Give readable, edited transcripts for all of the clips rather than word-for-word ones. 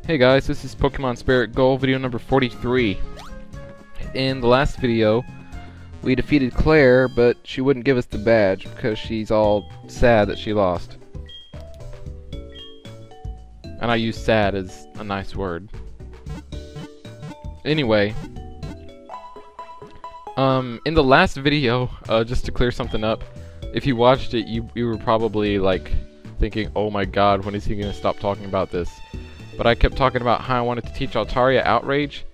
Hey guys, this is Pokemon Spirit Gold video number 43. In the last video, we defeated Claire, but she wouldn't give us the badge because she's all sad that she lost. And I use sad as a nice word. Anyway, in the last video, just to clear something up, if you watched it, you were probably like thinking, oh my god, when is he going to stop talking about this? But I kept talking about how I wanted to teach Altaria Outrage,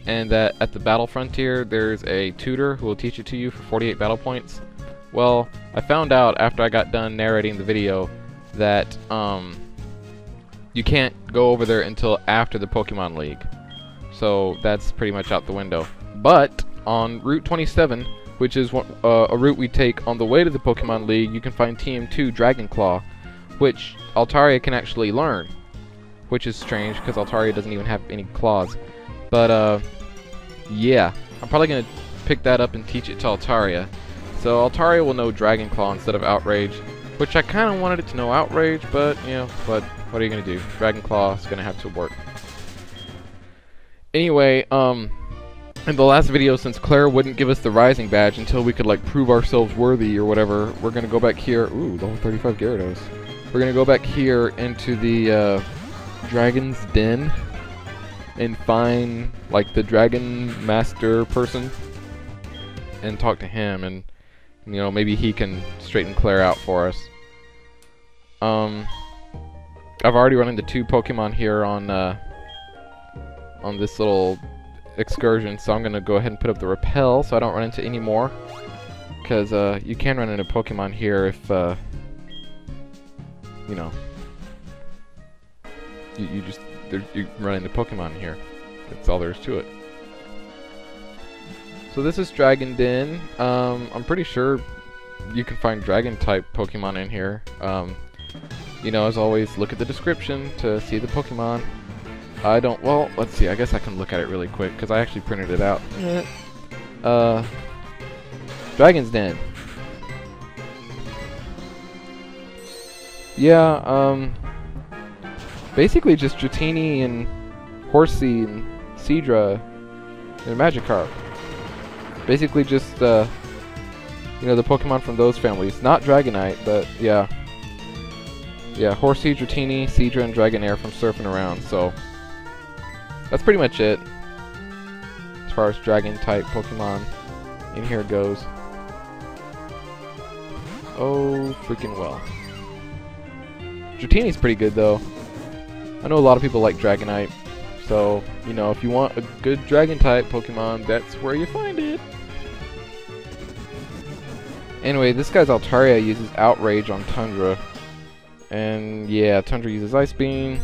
and that at the Battle Frontier there's a tutor who will teach it to you for 48 battle points. Well, I found out after I got done narrating the video that you can't go over there until after the Pokemon League. So that's pretty much out the window. But on Route 27, which is a route we take on the way to the Pokemon League, you can find TM2 Dragonclaw, which Altaria can actually learn. Which is strange, because Altaria doesn't even have any claws. But, yeah. I'm probably going to pick that up and teach it to Altaria. So Altaria will know Dragonclaw instead of Outrage, which I kind of wanted it to know Outrage, but, you know, what are you going to do? Dragonclaw is going to have to work. Anyway, in the last video, since Claire wouldn't give us the Rising Badge until we could, like, prove ourselves worthy or whatever, we're going to go back here. Ooh, level 35 Gyarados. We're going to go back here into the, Dragon's Den and find like the Dragon Master person and talk to him, and you know, maybe he can straighten Claire out for us. I've already run into 2 Pokemon here on this little excursion, so I'm gonna go ahead and put up the repel so I don't run into any more, because you can run into Pokemon here if you know, you run into Pokemon here. That's all there is to it. So this is Dragon Den. I'm pretty sure you can find Dragon type Pokemon in here. You know, as always, look at the description to see the Pokemon. I don't. Well, let's see. I guess I can look at it really quick because I actually printed it out. Dragon's Den. Yeah. Basically just Dratini and Horsea and Seadra and Magikarp. Basically just, you know, the Pokemon from those families. Not Dragonite, but yeah. Yeah, Horsea, Dratini, Seadra, and Dragonair from Surfing Around, so that's pretty much it as far as Dragon-type Pokemon in here goes. Oh, freaking well. Dratini's pretty good, though. I know a lot of people like Dragonite, so, you know, if you want a good Dragon-type Pokemon, that's where you find it. Anyway, this guy's Altaria uses Outrage on Tundra. And, yeah, Tundra uses Ice Beam.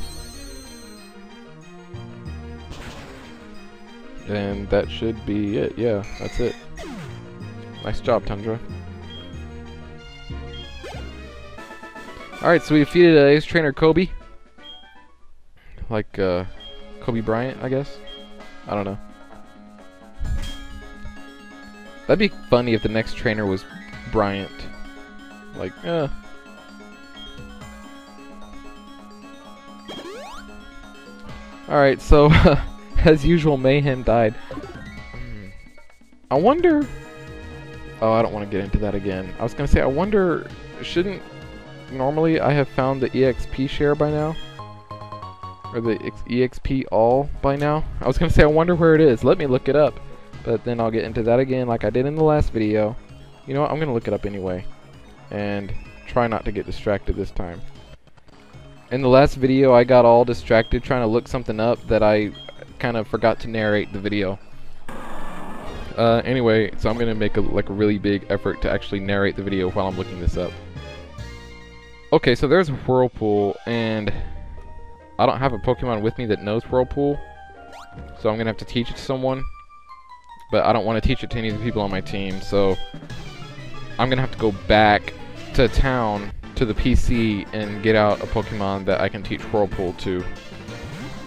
And that should be it. Yeah, that's it. Nice job, Tundra. Alright, so we defeated Ace Trainer Kobe. Like, Kobe Bryant, I guess? I don't know. That'd be funny if the next trainer was Bryant. Like, Alright, so, as usual, Mayhem died. I wonder... Oh, I don't want to get into that again. I was gonna say, I wonder... Shouldn't... Normally, I have found the EXP share by now? Or the EXP all by now? I was gonna say, I wonder where it is. Let me look it up. But then I'll get into that again like I did in the last video. You know what? I'm gonna look it up anyway. And try not to get distracted this time. In the last video, I got all distracted trying to look something up that I kind of forgot to narrate the video. Anyway, so I'm gonna make a really big effort to actually narrate the video while I'm looking this up. Okay, so there's a Whirlpool, and I don't have a Pokemon with me that knows Whirlpool, so I'm going to have to teach it to someone, but I don't want to teach it to any of the people on my team, so I'm going to have to go back to town to the PC and get out a Pokemon that I can teach Whirlpool to.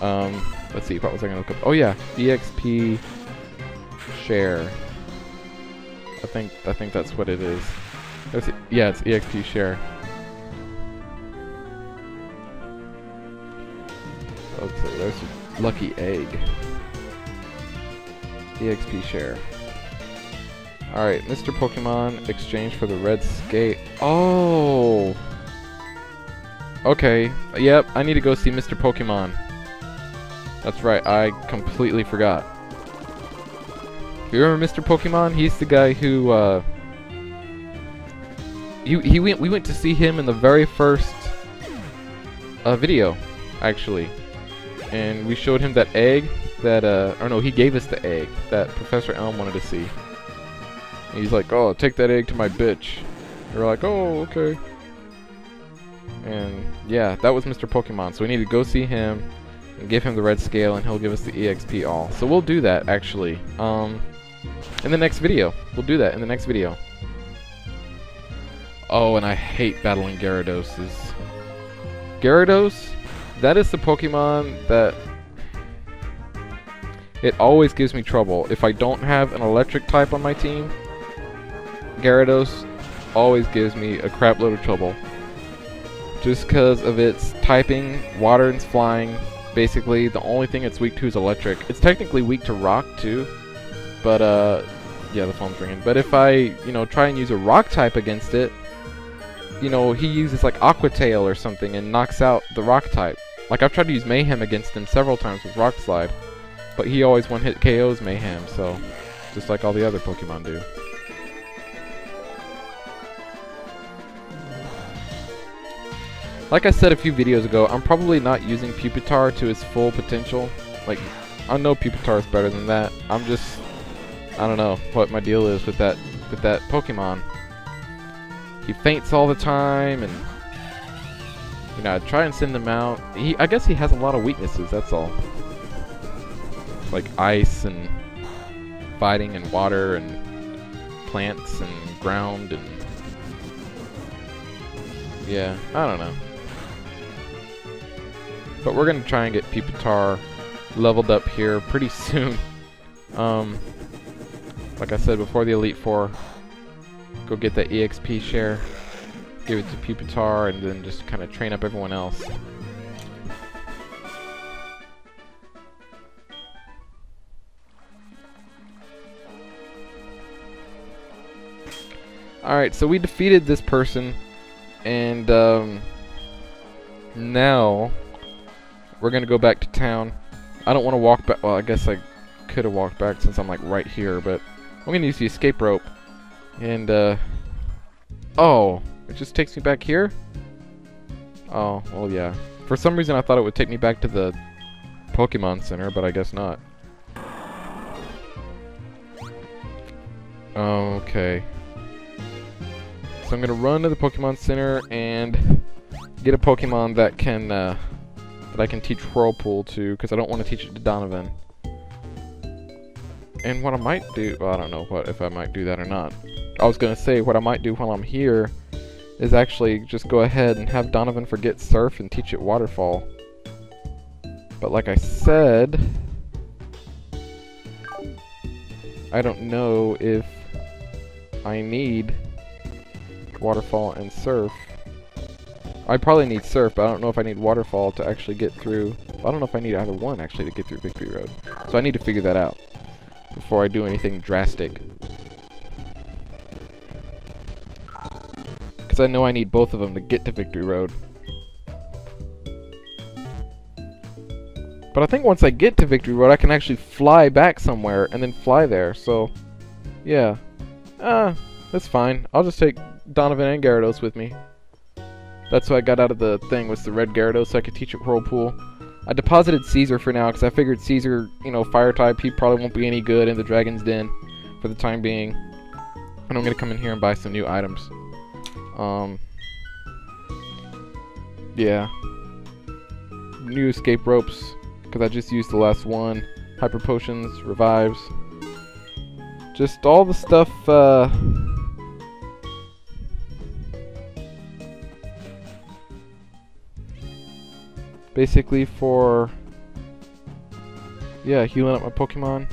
Let's see, what was I going to look up? Oh yeah, EXP share. I think that's what it is. Yeah, it's EXP share. Okay, there's a lucky egg. EXP share. Alright, Mr. Pokemon, exchange for the red skate. Oh! Okay, yep, I need to go see Mr. Pokemon. That's right, I completely forgot. You remember Mr. Pokemon? He's the guy who, we went to see him in the very first video, actually. And we showed him that egg that, or no, he gave us the egg that Professor Elm wanted to see. And he's like, oh, take that egg to my bitch. And we're like, oh, okay. And yeah, that was Mr. Pokemon. So we need to go see him and give him the red scale, and he'll give us the EXP all. So we'll do that, actually. In the next video. We'll do that in the next video. Oh, and I hate battling Gyaradoses. Gyarados, that is the Pokemon that it always gives me trouble. If I don't have an electric type on my team, Gyarados always gives me a crap load of trouble. Just because of its typing, water and flying. Basically, the only thing it's weak to is electric. It's technically weak to rock too, but yeah, the phone's ringing. But if I, try and use a rock type against it, he uses like Aqua Tail or something and knocks out the rock type. Like I've tried to use Mayhem against him several times with Rock Slide, but he always one-hit KOs Mayhem, so just like all the other Pokemon do. Like I said a few videos ago, I'm probably not using Pupitar to its full potential. Like, I know Pupitar is better than that. I don't know what my deal is with that Pokemon. He faints all the time, and I try and send him out. I guess he has a lot of weaknesses, that's all. Like ice and fighting and water and plants and ground and yeah, I don't know. But we're gonna try and get Pupitar leveled up here pretty soon. Like I said before, the Elite Four. Go get that EXP share, give it to Pupitar, and then just kind of train up everyone else. Alright, so we defeated this person, and now we're gonna go back to town. I don't want to walk back. Well, I guess I could have walked back since I'm like right here, but I'm gonna use the escape rope. And oh, it just takes me back here? Oh, well, yeah. For some reason I thought it would take me back to the Pokemon Center, but I guess not. Okay. So I'm gonna run to the Pokemon Center and get a Pokemon that can that I can teach Whirlpool to, because I don't want to teach it to Donovan. And what I might do, well, I don't know if I might do that or not. I was gonna say what I might do while I'm here is actually just go ahead and have Donovan forget Surf and teach it Waterfall. But like I said, I don't know if I need Waterfall and Surf. I probably need Surf, but I don't know if I need Waterfall to actually get through. I don't know if I need either one actually to get through Victory Road. So I need to figure that out before I do anything drastic. Because I know I need both of them to get to Victory Road. But I think once I get to Victory Road, I can actually fly back somewhere and then fly there. So, yeah. That's fine. I'll just take Donovan and Gyarados with me. That's what I got out of the thing, was the red Gyarados, so I could teach it Whirlpool. I deposited Caesar for now, because I figured Caesar, fire type, he probably won't be any good in the Dragon's Den for the time being. And I'm going to come in here and buy some new items. Yeah. New escape ropes, because I just used the last one. Hyper potions, revives. Just all the stuff, basically for, yeah, healing up my Pokemon.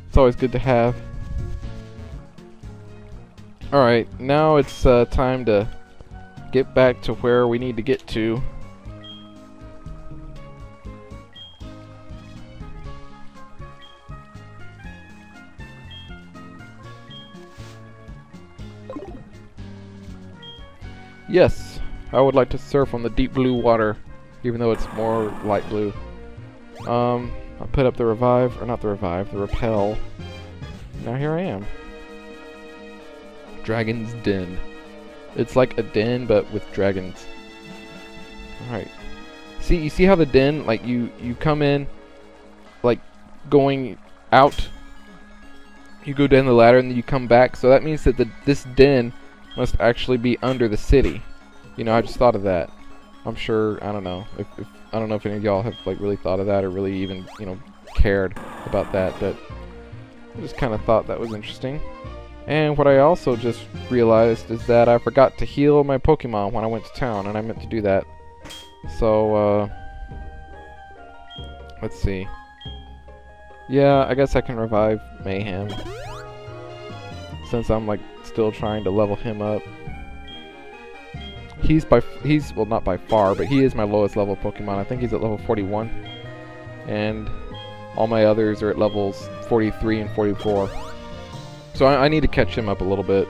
It's always good to have. Alright, now it's time to get back to where we need to get to. Yes, I would like to surf on the deep blue water, even though it's more light blue. I put up the revive, or not the revive, the repel. Now here I am. Dragon's Den. It's like a den, but with dragons. Alright. See, you see how the den, like, you come in, like, going out. You go down the ladder and then you come back. So that means that this den must actually be under the city. You know, I just thought of that. I'm sure, I don't know. I don't know if any of y'all have, like, really thought of that or really even, you know, cared about that. But I just kind of thought that was interesting. And what I also just realized is that I forgot to heal my Pokemon when I went to town, and I meant to do that. So, let's see. Yeah, I guess I can revive Mayhem, since I'm, like, still trying to level him up. He's well, not by far, but he is my lowest level Pokemon. I think he's at level 41. And all my others are at levels 43 and 44. So I need to catch him up a little bit.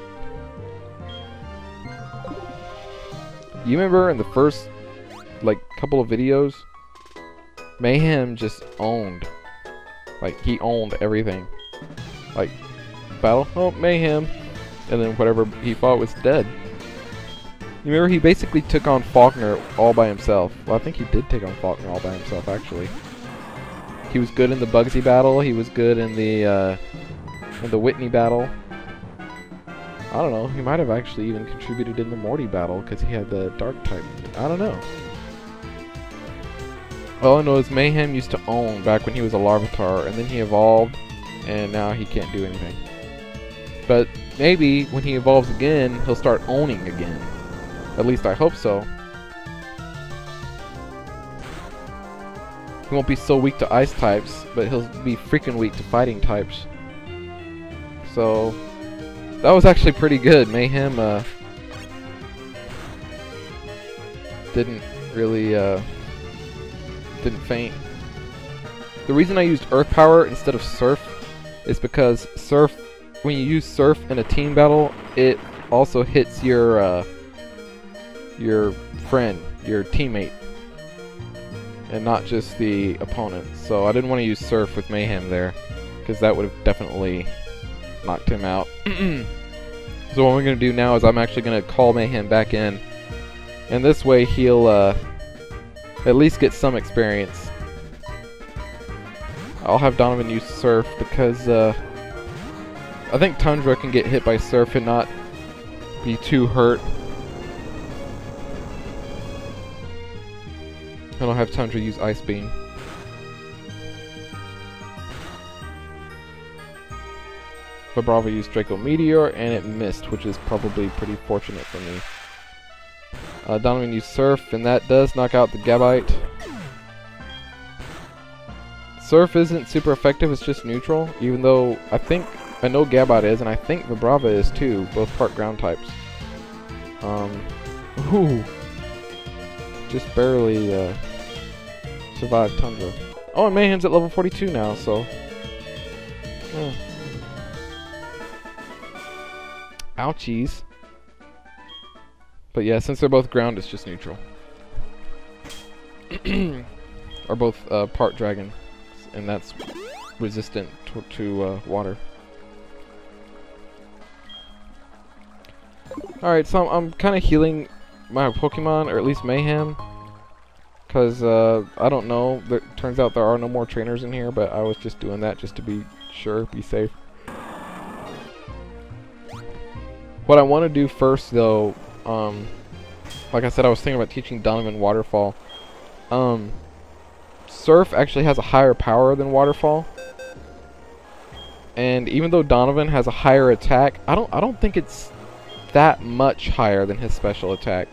You remember in the first, like, couple of videos, Mayhem just owned. Like, he owned everything. Like, battle, oh, Mayhem. And then whatever he fought was dead. You remember he basically took on Faulkner all by himself. Well, I think he did take on Faulkner all by himself, actually. He was good in the Bugsy battle. He was good in the Whitney battle. I don't know. He might have actually even contributed in the Morty battle because he had the Dark type. I don't know. All I know is Mayhem used to own back when he was a Larvitar, and then he evolved, and now he can't do anything. But maybe when he evolves again, he'll start owning again. At least I hope so. He won't be so weak to ice types, but he'll be freaking weak to fighting types. So that was actually pretty good. Mayhem didn't really didn't faint. The reason I used Earth Power instead of Surf is because Surf, when you use Surf in a team battle, it also hits your friend, your teammate, and not just the opponent. So I didn't want to use Surf with Mayhem there, because that would have definitely knocked him out. So what we're going to do now is I'm actually going to call Mayhem back in, and this way he'll at least get some experience. I'll have Donovan use Surf because I think Tundra can get hit by Surf and not be too hurt. And I'll have Tundra use Ice Beam. Vibrava used Draco Meteor and it missed, which is probably pretty fortunate for me. Donovan used Surf and that does knock out the Gabite. Surf isn't super effective, it's just neutral, even though I know Gabite is, and I think Vibrava is too, both part ground types. Ooh. Just barely survived Tundra. Oh, and Mayhem's at level 42 now, so... Ouchies. But yeah, since they're both ground, it's just neutral. Are both part dragon, and that's resistant to water. Alright, so I'm kind of healing my Pokemon, or at least Mayhem, because I don't know, it turns out there are no more trainers in here, but I was just doing that just to be sure, be safe. What I want to do first, though, like I said, I was thinking about teaching Donovan Waterfall. Surf actually has a higher power than Waterfall, and even though Donovan has a higher attack, I don't think it's that much higher than his special attack.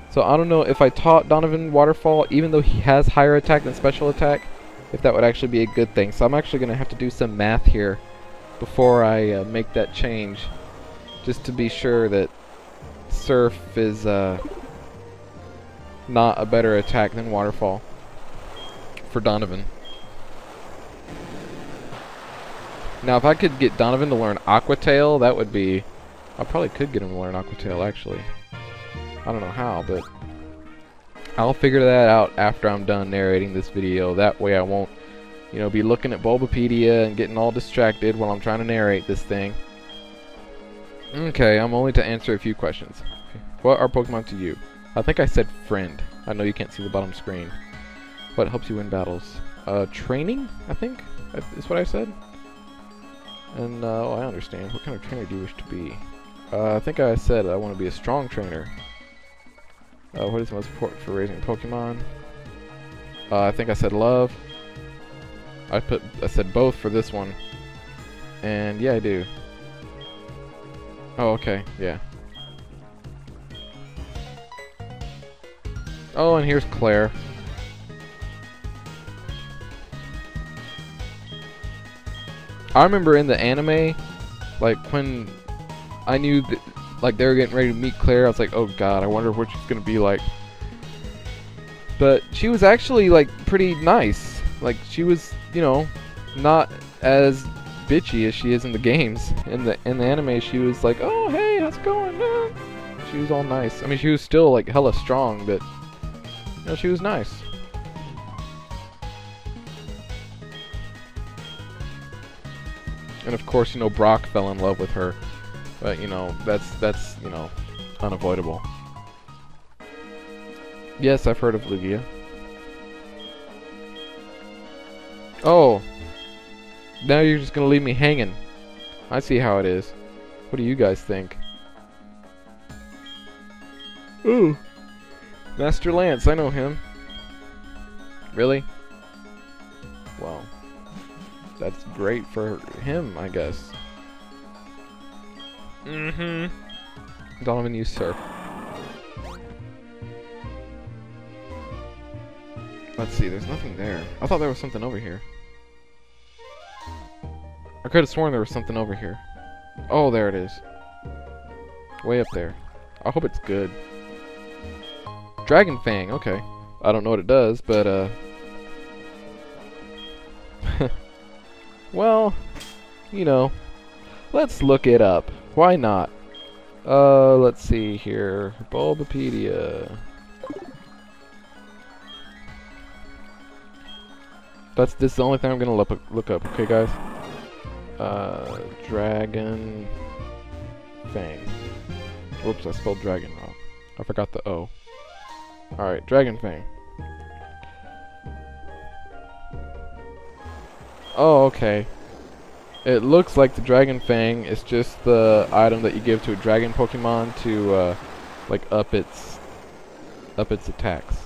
So I don't know if I taught Donovan Waterfall, even though he has higher attack than special attack, if that would actually be a good thing. So I'm actually going to have to do some math here before I make that change, just to be sure that Surf is not a better attack than Waterfall for Donovan. Now if I could get Donovan to learn Aqua Tail, that would be... I probably could get him to learn Aqua Tail, actually. I don't know how, but I'll figure that out after I'm done narrating this video. That way I won't, you know, be looking at Bulbapedia and getting all distracted while I'm trying to narrate this thing. Okay, I'm only to answer a few questions. What are Pokemon to you? I think I said friend. I know you can't see the bottom screen. What helps you win battles? Training, I think, is what I said. And, oh, I understand. What kind of trainer do you wish to be? I think I said I want to be a strong trainer. What is the most important for raising Pokemon? I think I said love. I said both for this one. And, yeah, I do. Oh, okay, yeah. Oh, and here's Claire. I remember in the anime, like, when I knew that, like, they were getting ready to meet Claire, I was like, oh god, I wonder what she's gonna be like. But she was actually, like, pretty nice. Like, she was, you know, not as bitchy as she is in the games. In the anime, she was like, oh, hey, how's it going? She was all nice. I mean, she was still, like, hella strong, but, you know, she was nice. And of course, you know, Brock fell in love with her. But, you know, that's, you know, unavoidable. Yes, I've heard of Lugia. Oh. Now you're just gonna leave me hanging. I see how it is. What do you guys think? Ooh. Master Lance, I know him. Really? Well, that's great for him, I guess. Donovan, you surf. Let's see, there's nothing there. I thought there was something over here. I could have sworn there was something over here. Oh, there it is. Way up there. I hope it's good. Dragon Fang, okay. I don't know what it does, but, well, you know, let's look it up. Why not? Let's see here. Bulbapedia. This is the only thing I'm gonna look up, okay, guys? Dragon Fang. Whoops, I spelled dragon wrong. I forgot the O. Alright, Dragon Fang. Oh, okay. It looks like the Dragon Fang is just the item that you give to a dragon Pokemon to, like, up its attacks.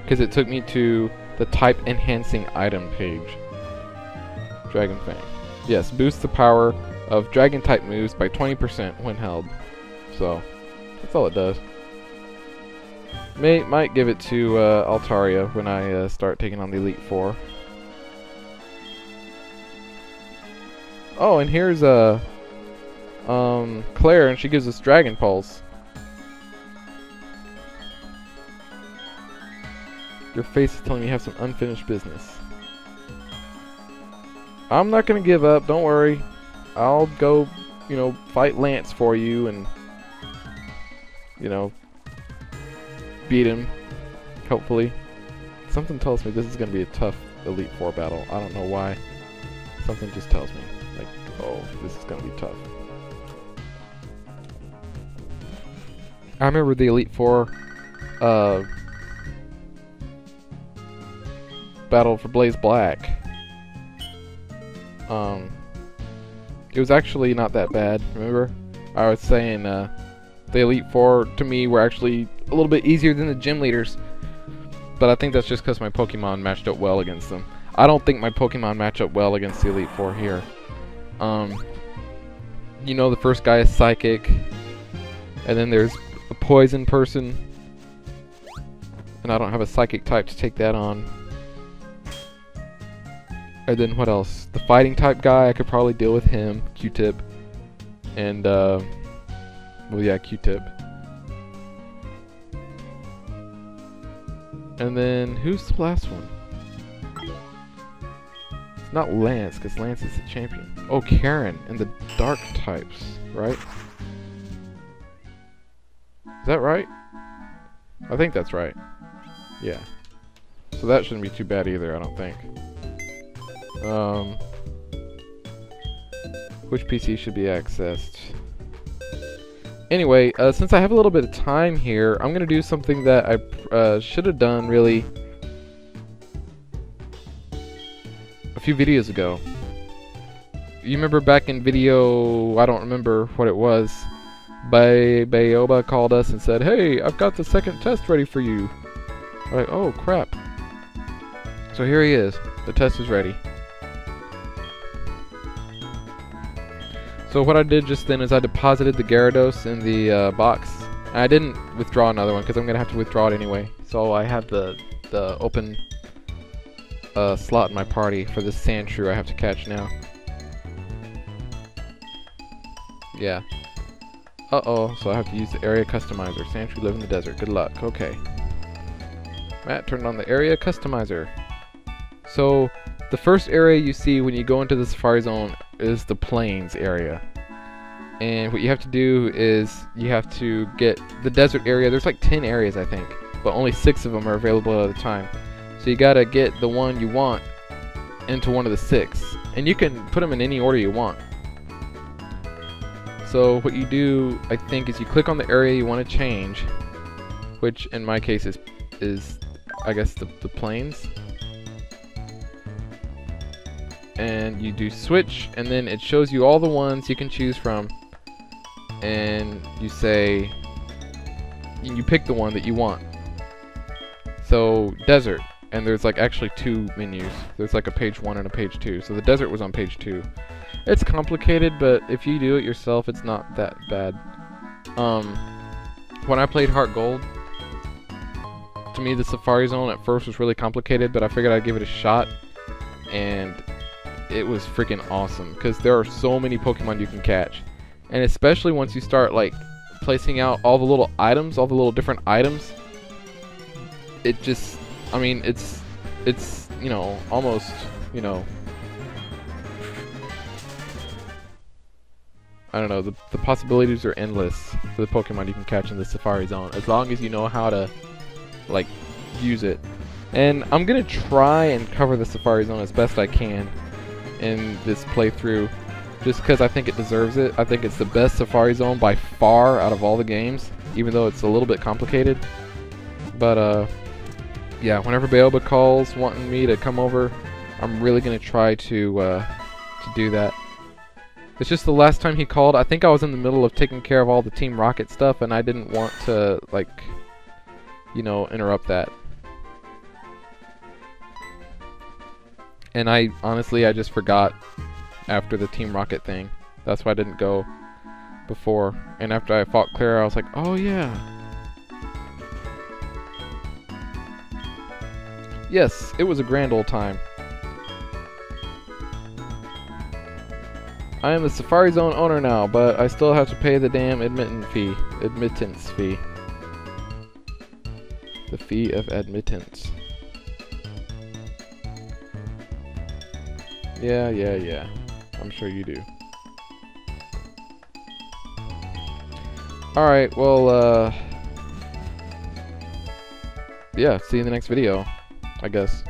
Because it took me to the type enhancing item page. Dragon Fang. Yes, boosts the power of dragon type moves by 20% when held. So, that's all it does. Might give it to Altaria when I start taking on the Elite Four. Oh, and here's Claire, and she gives us Dragon Pulse. Your face is telling me you have some unfinished business. I'm not gonna give up, don't worry. I'll go, you know, fight Lance for you and, you know, beat him, hopefully. Something tells me this is gonna be a tough Elite Four battle. I don't know why. Something just tells me, like, oh, this is gonna be tough. I remember the Elite Four, battle for Blaze Black. It was actually not that bad, remember? I was saying, the Elite Four, to me, were actually a little bit easier than the gym leaders. But I think that's just because my Pokemon matched up well against them. I don't think my Pokemon match up well against the Elite Four here. You know, the first guy is Psychic. And then there's a Poison person. And I don't have a Psychic type to take that on. And then what else? The Fighting type guy, I could probably deal with him. Q-Tip. And, well, yeah, Q-Tip. And then, who's the last one? It's not Lance, because Lance is the champion. Oh, Karen, and the dark types, right? Is that right? I think that's right. Yeah. So that shouldn't be too bad either, I don't think. Which PC should be accessed? Anyway, since I have a little bit of time here, I'm gonna do something that I should have done really a few videos ago. You remember back in video, I don't remember what it was, Bayoba called us and said, "Hey, I've got the second test ready for you." I'm like, oh crap. So here he is. The test is ready. So what I did just then is I deposited the Gyarados in the box. I didn't withdraw another one because I'm going to have to withdraw it anyway. So I have the open slot in my party for this Sandshrew I have to catch now. Yeah. Uh-oh, so I have to use the area customizer. Sandshrew live in the desert. Good luck. Okay. Matt turned on the area customizer. So the first area you see when you go into the Safari Zone is the plains area. And what you have to do is you have to get the desert area. There's like 10 areas I think, but only 6 of them are available at a time. So you gotta get the one you want into one of the 6. And you can put them in any order you want. So what you do, I think, is you click on the area you want to change, which in my case is I guess the plains. And you do switch, and then it shows you all the ones you can choose from, and you say you pick the one that you want. So desert, and there's like actually 2 menus. There's like a page 1 and a page 2. So the desert was on page 2. It's complicated, but if you do it yourself, it's not that bad. When I played Heart Gold, to me the Safari Zone at first was really complicated, but I figured I'd give it a shot, and it was freaking awesome because there are so many Pokemon you can catch, and especially once you start like placing out all the little items, all the little different items, it just, I mean, it's you know, almost, you know, I don't know, the possibilities are endless for the Pokemon you can catch in the Safari Zone, as long as you know how to like use it. And I'm gonna try and cover the Safari Zone as best I can in this playthrough, just because I think it deserves it. I think it's the best Safari Zone by far out of all the games, even though it's a little bit complicated. But yeah, whenever Bayoba calls wanting me to come over, I'm really gonna try to do that. It's just the last time he called, I think I was in the middle of taking care of all the Team Rocket stuff, and I didn't want to, like, you know, interrupt that. And I just forgot after the Team Rocket thing. That's why I didn't go before. And after I fought Clara, I was like, oh yeah. Yes, it was a grand old time. I am the Safari Zone owner now, but I still have to pay the damn admittance fee. The fee of admittance. Yeah. I'm sure you do. Alright, well, yeah, see you in the next video, I guess.